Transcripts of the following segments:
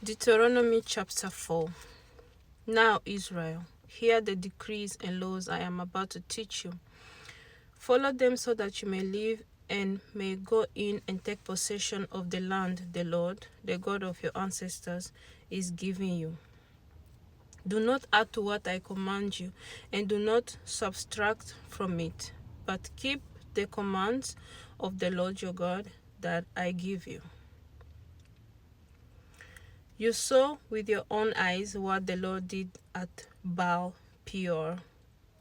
Deuteronomy chapter 4. Now, Israel, hear the decrees and laws I am about to teach you. Follow them so that you may live and may go in and take possession of the land the Lord, the God of your ancestors, is giving you. Do not add to what I command you, and do not subtract from it, but keep the commands of the Lord your God that I give you. You saw with your own eyes what the Lord did at Baal Peor.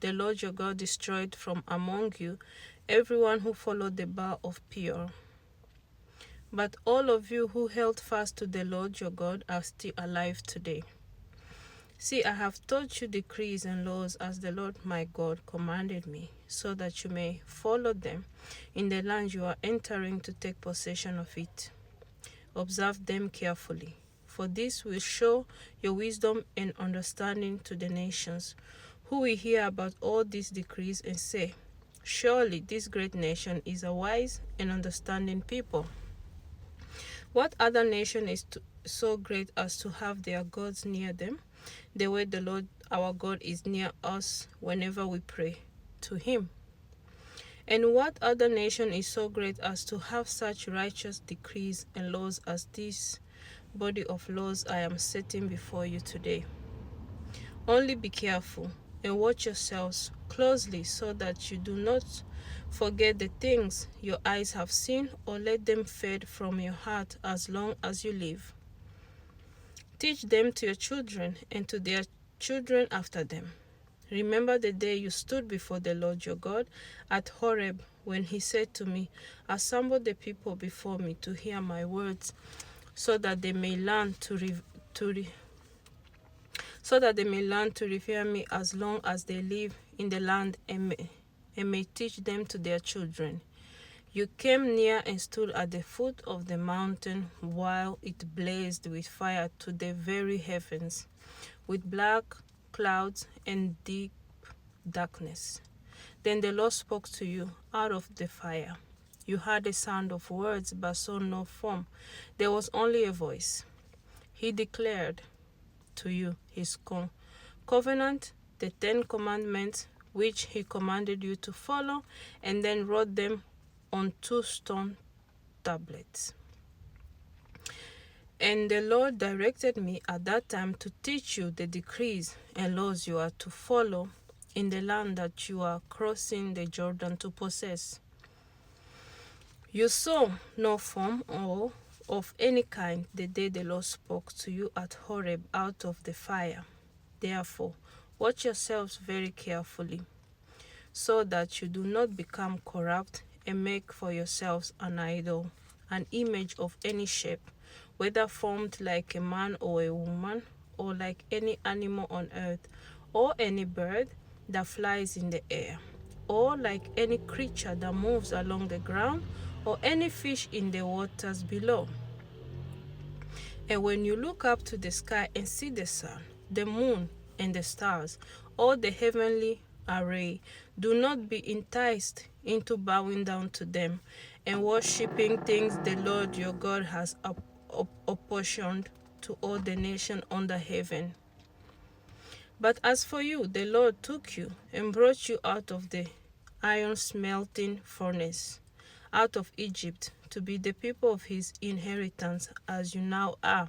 The Lord your God destroyed from among you everyone who followed the Baal of Peor. But all of you who held fast to the Lord your God are still alive today. See, I have taught you decrees and laws as the Lord my God commanded me, so that you may follow them in the land you are entering to take possession of it. Observe them carefully, for this will show your wisdom and understanding to the nations, who will hear about all these decrees and say, surely this great nation is a wise and understanding people. What other nation is so great as to have their gods near them, the way the Lord our God is near us whenever we pray to him? And what other nation is so great as to have such righteous decrees and laws as this body of laws I am setting before you today? Only be careful and watch yourselves closely so that you do not forget the things your eyes have seen or let them fade from your heart as long as you live. Teach them to your children and to their children after them. Remember the day you stood before the Lord your God at Horeb, when he said to me, assemble the people before me to hear my words, so that they may learn to revere me as long as they live in the land, and may teach them to their children. You came near and stood at the foot of the mountain while it blazed with fire to the very heavens, with black clouds and deep darkness. Then the Lord spoke to you out of the fire. You heard a sound of words but saw no form. There was only a voice. He declared to you his covenant, the 10 Commandments, which he commanded you to follow, and then wrote them on 2 stone tablets. And the Lord directed me at that time to teach you the decrees and laws you are to follow in the land that you are crossing the Jordan to possess. You saw no form or of any kind the day the Lord spoke to you at Horeb out of the fire. Therefore, watch yourselves very carefully, so that you do not become corrupt and make for yourselves an idol, an image of any shape, whether formed like a man or a woman, or like any animal on earth, or any bird that flies in the air, or like any creature that moves along the ground, or any fish in the waters below. And when you look up to the sky and see the sun, the moon, and the stars, all the heavenly array, do not be enticed into bowing down to them and worshipping things the Lord your God has apportioned to all the nations under heaven. But as for you, the Lord took you and brought you out of the iron smelting furnace, out of Egypt, to be the people of his inheritance, as you now are.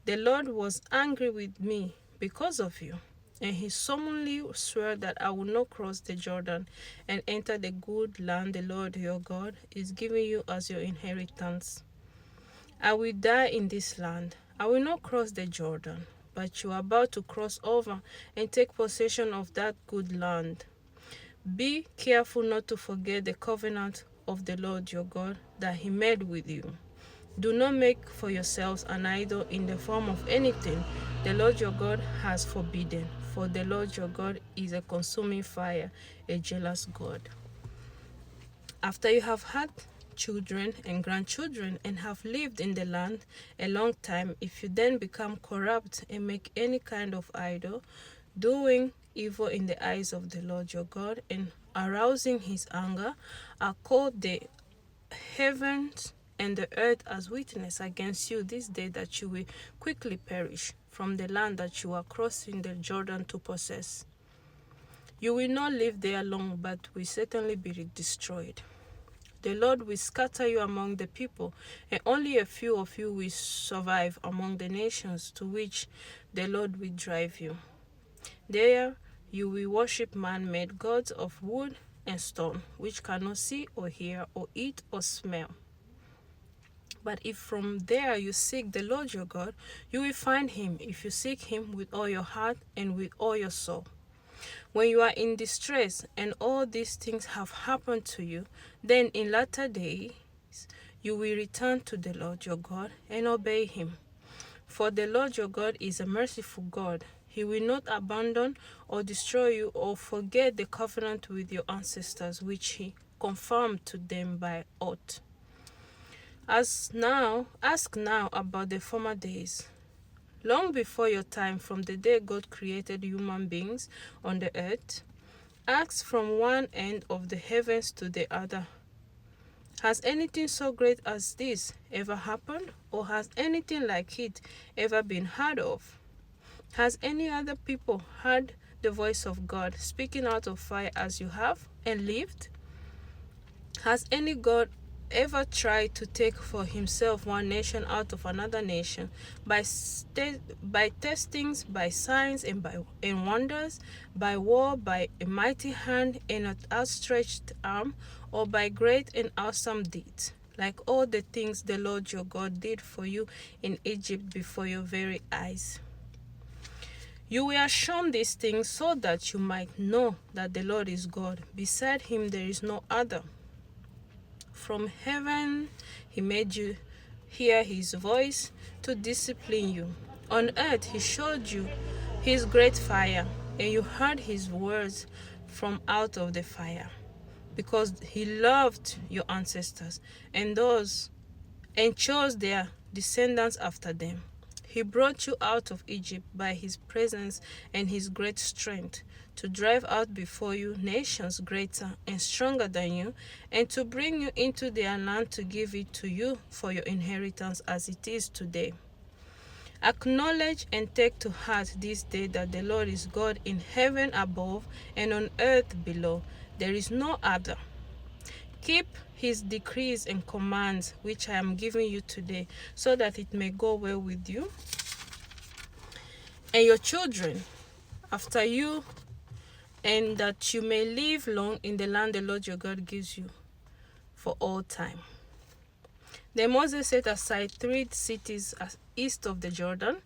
The Lord was angry with me because of you, and he solemnly swore that I will not cross the Jordan and enter the good land the Lord your God is giving you as your inheritance. I will die in this land. I will not cross the Jordan, but you are about to cross over and take possession of that good land. Be careful not to forget the covenant of the Lord your God that he made with you. Do not make for yourselves an idol in the form of anything the Lord your God has forbidden, for the Lord your God is a consuming fire, a jealous God. After you have had children and grandchildren and have lived in the land a long time, if you then become corrupt and make any kind of idol, doing evil in the eyes of the Lord your God and arousing his anger, are called the heavens and the earth as witness against you this day, that you will quickly perish from the land that you are crossing the Jordan to possess. You will not live there long, but will certainly be destroyed. The Lord will scatter you among the people, and only a few of you will survive among the nations to which the Lord will drive you. There you will worship man-made gods of wood and stone, which cannot see or hear or eat or smell. But if from there you seek the Lord your God, you will find him if you seek him with all your heart and with all your soul. When you are in distress and all these things have happened to you, then in latter days you will return to the Lord your God and obey him. For the Lord your God is a merciful God. He will not abandon or destroy you or forget the covenant with your ancestors, which he confirmed to them by oath. Ask now about the former days. Long before your time, from the day God created human beings on the earth, ask from one end of the heavens to the other. Has anything so great as this ever happened, or has anything like it ever been heard of? Has any other people heard the voice of God speaking out of fire as you have and lived? Has any God ever tried to take for himself one nation out of another nation by testings, by signs and wonders, by war, by a mighty hand and an outstretched arm, or by great and awesome deeds, like all the things the Lord your God did for you in Egypt before your very eyes? You were shown these things so that you might know that the Lord is God. Beside him there is no other. From heaven he made you hear his voice to discipline you. On earth he showed you his great fire, and you heard his words from out of the fire, because he loved your ancestors and chose their descendants after them. He brought you out of Egypt by his presence and his great strength, to drive out before you nations greater and stronger than you, and to bring you into their land to give it to you for your inheritance as it is today. Acknowledge and take to heart this day that the Lord is God in heaven above and on earth below. There is no other. Keep his decrees and commands which I am giving you today, so that it may go well with you and your children after you, and that you may live long in the land the Lord your God gives you for all time. Then Moses set aside 3 cities east of the Jordan,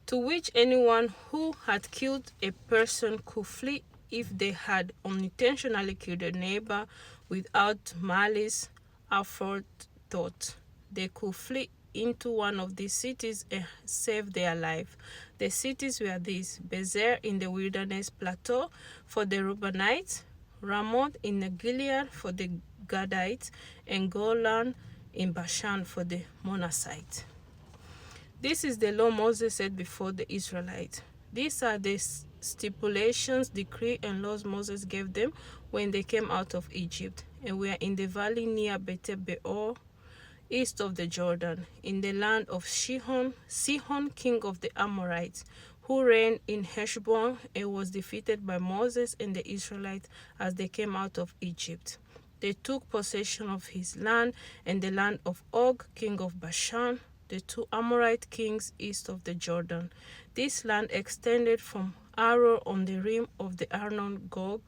to which anyone who had killed a person could flee if they had unintentionally killed a neighbor without malice aforethought. They could flee into one of these cities and save their life. The cities were these: Bezer in the wilderness plateau for the Reubenites, Ramoth in the Gilead for the Gadites, and Golan in Bashan for the Manassites. This is the law Moses set before the Israelites. These are the stipulations, decree, and laws Moses gave them when they came out of Egypt, and were in the valley near Beth-peor, east of the Jordan, in the land of Sihon, king of the Amorites, who reigned in Heshbon and was defeated by Moses and the Israelites as they came out of Egypt. They took possession of his land and the land of Og, king of Bashan, the 2 Amorite kings east of the Jordan. This land extended from Aroer on the rim of the Arnon Gog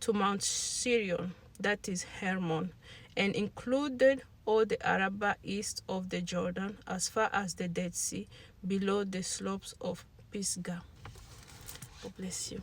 to Mount Sirion, that is Hermon, and included all the Arabah east of the Jordan as far as the Dead Sea, below the slopes of Pisgah. God bless you.